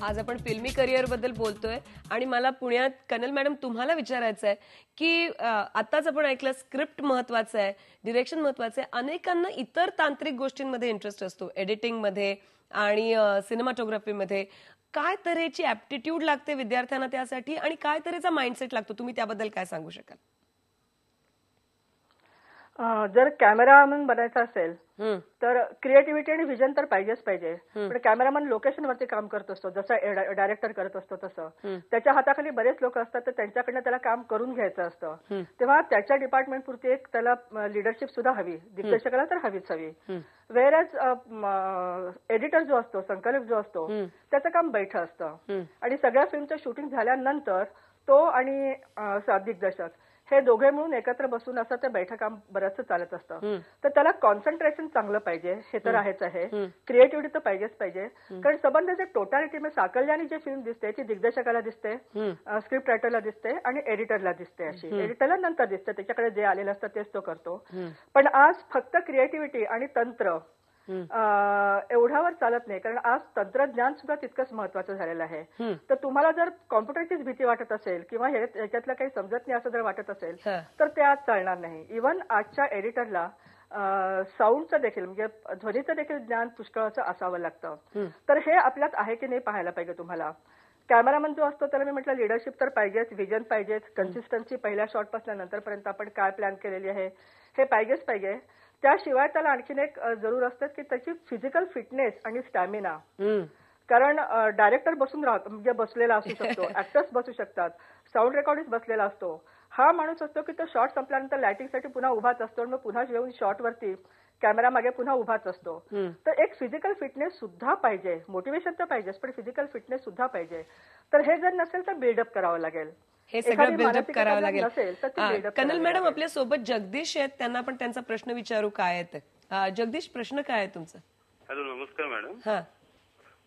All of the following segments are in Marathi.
आज आपण फिल्मी करिअर बद्दल बोलतोय आणि मला पुण्यात कनल मॅडम तुम्हाला विचारायचं आहे की आताच आपण ऐकलं स्क्रिप्ट महत्वाचं आहे, डिरेक्शन महत्वाचं आहे. अनेकांना इतर तांत्रिक गोष्टींमध्ये इंटरेस्ट असतो, एडिटिंग मध्ये आणि सिनेमाटोग्राफी मध्ये. काय तऱ्हेची ऍप्टिट्यूड लागते विद्यार्थ्यांना त्यासाठी आणि काय तऱ्हेचा माइंडसेट लागतो, तुम्ही त्याबद्दल काय सांगू शकाल? जर कॅमेरामन बनायचं असेल तर क्रिएटिव्हिटी आणि व्हिजन तर पाहिजेच पाहिजे. पण कॅमेरामन लोकेशनवरती काम करत असतो, जसं डायरेक्टर करत असतो तसं त्याच्या हाताखाली बरेच लोक असतात, तर त्यांच्याकडनं त्याला काम करून घ्यायचं असतं. तेव्हा त्याच्या डिपार्टमेंट पुरती एक त्याला लिडरशिप सुद्धा हवी, दिग्दर्शकाला तर हवीच हवी. वेअरएज एडिटर जो असतो, संकलक जो असतो, त्याचं काम बैठं असतं आणि सगळ्या फिल्मचं शूटिंग झाल्यानंतर तो आणि दिग्दर्शक हे दोघे मिळून एकत्र बसून असं ते बैठक काम बरंचसं चालत असतं. तर त्याला कॉन्सन्ट्रेशन चांगलं पाहिजे, हे तर आहेच आहे. क्रिएटिव्हिटी तर पाहिजेच पाहिजे, कारण संबंध जे टोटॅलिटी म्हणजे साकल्याने जी फिल्म दिसते ती दिग्दर्शकाला दिसते, स्क्रिप्ट रायटरला दिसते आणि एडिटरला दिसते. अशी एडिटरला नंतर दिसते, त्याच्याकडे जे आलेलं असतं तेच तो करतो. पण आज फक्त क्रिएटिव्हिटी आणि तंत्र एवढ्यावर चालत नाही, कारण आज तंत्रज्ञान सुद्धा तितकंच महत्वाचं झालेलं आहे. तर तुम्हाला जर कॉम्प्युटरचीच भीती वाटत असेल किंवा ह्याच्यातलं काही समजत नाही असं जर वाटत असेल तर ते आज चालणार नाही. इव्हन आजच्या एडिटरला साऊंडचं देखील म्हणजे ध्वनीचं देखील ज्ञान पुष्कळाचं असावं लागतं. तर हे आपल्यात आहे की नाही पाहायला पाहिजे तुम्हाला. कॅमेरामन जो असतो त्याला मी म्हटलं लिडरशिप तर पाहिजेच, व्हिजन पाहिजेच, कन्सिस्टन्सी पहिल्या शॉटपासून नंतरपर्यंत आपण काय प्लॅन केलेली आहे हे पाहिजेच पाहिजे. त्याशिवाय त्याला आणखीन एक जरूर असतं की त्याची फिजिकल फिटनेस आणि स्टॅमिना. कारण डायरेक्टर बसून राहतो म्हणजे बसलेला असू शकतो, ऍक्टर्स बसू शकतात, साऊंड रेकॉर्डिस्ट बसलेला असतो. हा माणूस असतो की तो शॉट संपल्यानंतर लायटिंगसाठी पुन्हा उभाच असतो आणि मग पुन्हा येऊन शॉटवरती कॅमेरा मागे पुन्हा उभाच असतो. तर एक फिजिकल फिटनेस सुद्धा पाहिजे. मोटिवेशन तर पाहिजेच, पण फिजिकल फिटनेस सुद्धा पाहिजे. तर हे जर नसेल तर बिल्डअप करावं लागेल, हे सगळं बिल्डअप करावं लागेल. कनल मॅडम आपल्या सोबत जगदीश आहेत, त्यांना पण त्यांचा प्रश्न विचारू. काय आहे जगदीश, प्रश्न काय आहे तुमचा? हॅलो, नमस्कार मॅडम.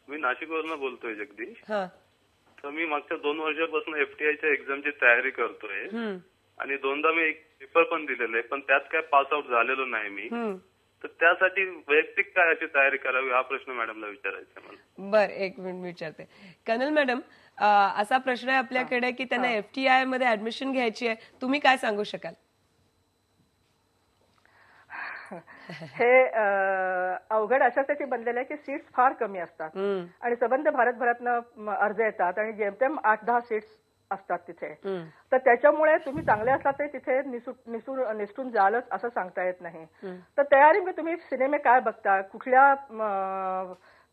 मी नाशिकवरून बोलतोय जगदीश. तर मी मागच्या 2 वर्षापासून FTIच्या एक्झामची तयारी करतोय आणि 2दा मी एक पेपर पण दिलेले, पण त्यात काय पास आउट झालेलो नाही मी. तर त्यासाठी वैयक्तिक काय अशी तयारी करावी हा प्रश्न मॅडमला विचारायचा आहे मला. बरं, एक मिनिट विचारते. कनल मॅडम, असा प्रश्न आहे आपल्याकडे की त्यांना FTI मध्ये ऍडमिशन घ्यायची आहे, तुम्ही काय सांगू शकाल? हे अवघड अशासाठी बनलेलं आहे की सीट्स फार कमी असतात आणि संबंध भारतभरातनं अर्ज येतात आणि जेमतेम 8-10 सीट्स असतात तिथे. तर त्याच्यामुळे तुम्ही चांगले असला तरी तिथे निसटून जालच असं सांगता येत नाही. तर तयारी म्हणजे तुम्ही सिनेमे काय बघता, कुठल्या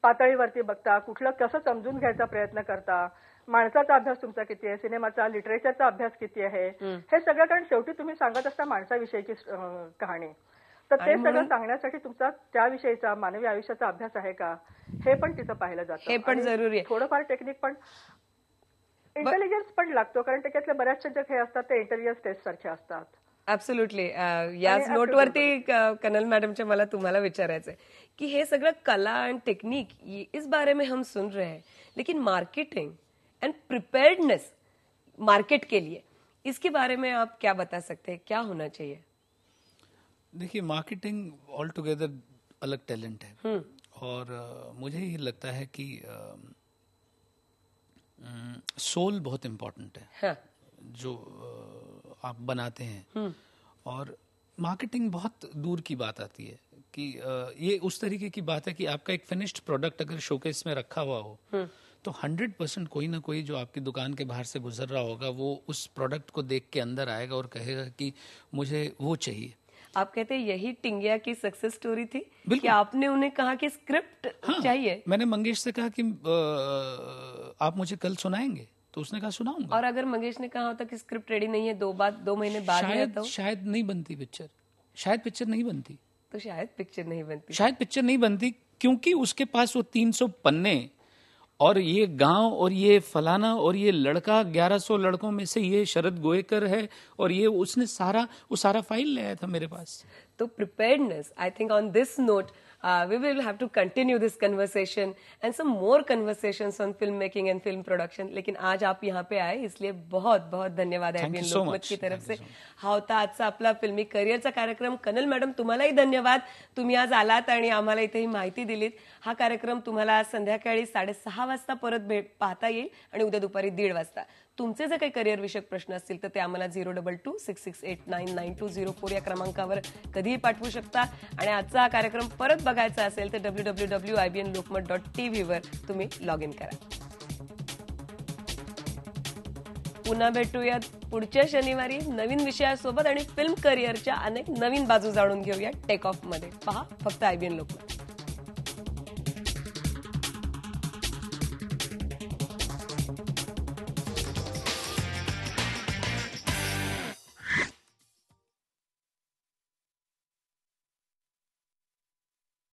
पातळीवरती बघता, कुठलं कसं समजून घ्यायचा प्रयत्न करता, माणसाचा अभ्यास तुमचा किती आहे, सिनेमाचा लिटरेचरचा अभ्यास किती आहे, हे सगळं. कारण शेवटी तुम्ही सांगत असता माणसाविषयीची कहाणी. तर ते सगळं सांगण्यासाठी तुमचा त्याविषयीचा मानवी आयुष्याचा अभ्यास आहे का हे पण तिथं पाहिलं जातं. हे पण जरुरी आहे. थोडंफार टेक्निक पण, इंटेलिजन्स पण लागतो, कारण त्याच्यातले बऱ्याचशा जे हे असतात ते इंटेलिजन्स टेस्ट सारखे असतात. ऍब्सोल्युटली. याच नोटवरती कनल मैडम मला तुम्हाला विचारायचं है कि हे सगळं कला एंड टेक्निक इस बारे में हम सुन रहे हैं, लेकिन मार्केटिंग एंड प्रिपेयर्डनेस मार्केट के लिए, इसके बारे में आप क्या बता सकते हैं, क्या होना चाहिए? देखिए, मार्केटिंग ऑल टुगेदर अलग टैलेंट है और मुझे ये लगता है कि सोल बहुत इम्पोर्टेंट है जो आप बनाते हैं. और मार्केटिंग बहुत दूर की बात आती है कि ये उस तरीके की बात है कि आपका एक फिनिश्ड प्रोडक्ट अगर शोकेस में रखा हुआ हो तो 100% कोई ना कोई जो आपकी दुकान के बाहर से गुजर रहा होगा वो उस प्रोडक्ट को देख के अंदर आएगा और कहेगा कि मुझे वो चाहिए. आप कहते हैं यही टिंगिया की सक्सेस स्टोरी थी कि आपने उन्हें कहा कि स्क्रिप्ट चाहिए. मैंने मंगेश से कहा कि आप मुझे कल सुनाएंगे, तो उसने कहा सुनाऊंगा. और अगर मंगेश ने कहा होता कि स्क्रिप्ट रेडी नहीं है, 2 महीने बाद शायद नहीं बनती पिक्चर, शायद पिक्चर नहीं बनती. तो शायद पिक्चर नहीं बनती, शायद पिक्चर नहीं बनती, क्योंकि उसके पास वो 300 पन्ने और ये गांव और ये फलाना और ये लड़का 1100 लड़कों में से ये शरद गोयकर है और ये उसने सारा फाइल ले आया था मेरे पास. तो preparedness, I think on this note we will have to continue this conversation and some more conversations on filmmaking and film production. लेकिन आज आप यहाँ पे आए इसलिए बहुत बहुत धन्यवाद है IBN लोकमत की तरफ से. हा होता आजचा आपला फिल्मी करिअरचा कार्यक्रम. कनल मॅडम तुम्हालाही धन्यवाद. तुम्ही आज आलात आणि आम्हाला इथे ही माहिती दिलीत. हा कार्यक्रम तुम्हाला संध्याकाळी 6:30 वाजता परत पाहता येईल आणि उद्या दुपारी 1:30 वाजता. तुमचे जे काही करिअर विषयक प्रश्न असतील तर ते आम्हाला 02266899204 या क्रमांकावर कधीही पाठवू शकता. आणि आजचा हा कार्यक्रम परत बघायचा असेल तर www.ibnlokmat.tv वर तुम्ही लॉग इन करा. पुन्हा भेटूयात पुढच्या शनिवारी नवीन विषयासोबत आणि फिल्म करिअरच्या अनेक नवीन बाजू जाणून घेऊया टेक ऑफ मध्ये. पहा फक्त IBN लोकमत.